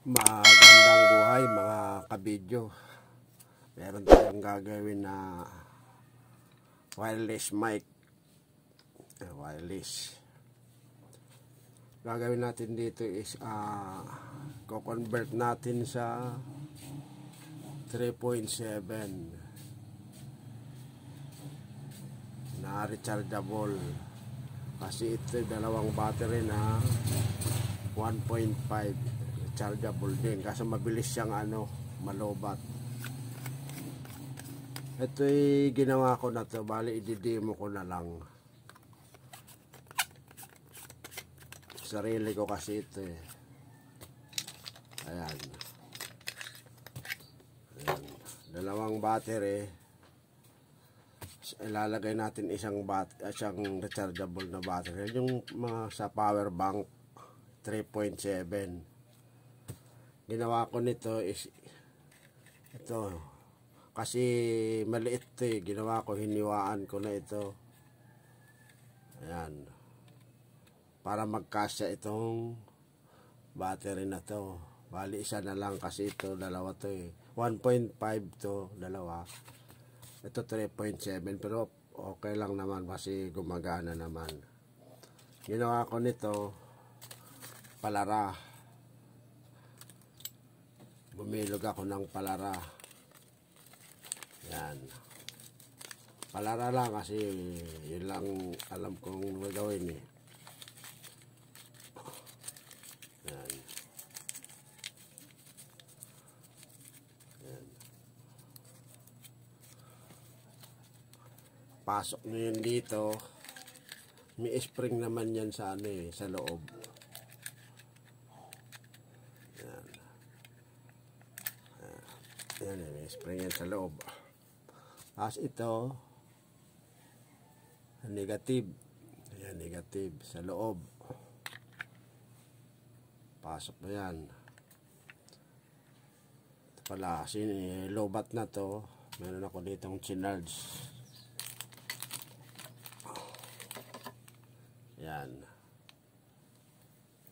Magandang buhay mga kabidyo. Meron tayong gagawin na wireless mic. Wireless. Gagawin natin dito is co-convert natin sa 3.7 na rechargeable. Kasi ito dalawang battery na 1.5 rechargeable din, kasi mabilis siyang malobat. Ito'y ginawa ko na to, bali i-demo ko na lang. Sarili ko kasi ito eh. Ayan. Ayan. Dalawang battery. Ilalagay natin isang rechargeable na battery. Yung sa power bank 3.7. Ginawa ko nito is ito. Kasi maliit ito eh. Ginawa ko, hiniwaan ko na ito. Ayan. Para magkasya itong battery na to. Bali isa na lang kasi ito, dalawa to eh. 1.5 to, dalawa. Ito 3.7 pero okay lang naman kasi gumagana naman. Ginawa ko nito palara. Bumilog ako ng palara. Yan. Palara lang kasi yun lang alam kong gagawin eh. Yan. Yan. Pasok nyo yun dito. May spring naman yan sa sa loob. Yan. Yan, may spring yan sa loob. Tapos ito negative. Ayan, negative sa loob. Pasok na yan. Ito pala, lobat na to. Meron ako ditong chinarge. Yan.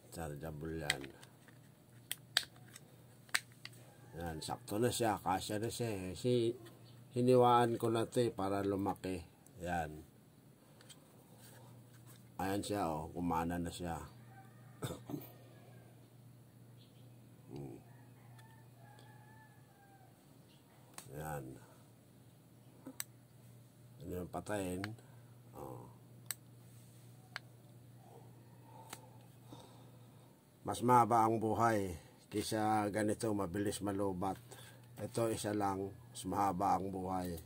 Chargeable yan. Yan, sakto na siya. Kasya na siya. Hiniwaan ko na ito eh, para lumaki. Yan. Ayan siya, oh. Kumana na siya. Yan. Ano yung patayin? Oh. Mas mahaba ang buhay kaysa ganito mabilis malubat. Ito isa lang, mas mahaba ang buhay.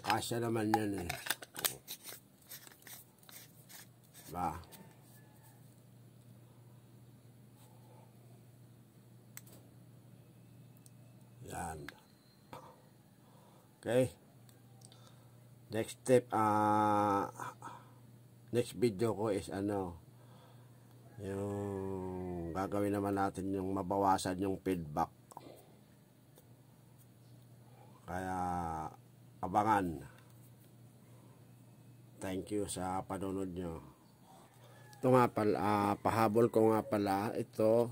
Kasya naman yan eh. Ba? Yan. Okay. Next step, next video ko is yung gagawin naman natin yung mabawasan yung feedback. Kaya abangan. Thank you sa panonood nyo. Ito nga pala, pahabol ko nga pala, ito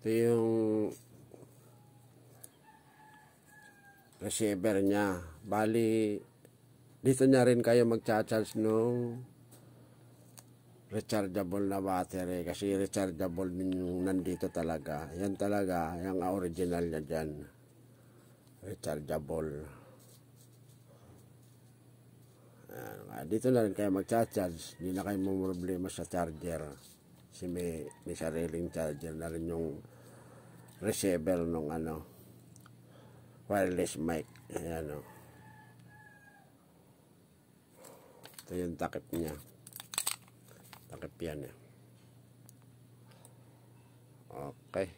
yung receiver nya. Bali dito na rin kayo magcha-charge nung rechargeable na battery, kasi rechargeable din yung nandito talaga. Yan talaga, yung original niya dyan. Rechargeable. Dito na rin kayo magcha-charge. Hindi na kayo problema sa charger. Kasi may sariling charger na rin yung receiver nung wireless mic. Ayan o. Ito yung takip niya. Takip yan eh. Okay.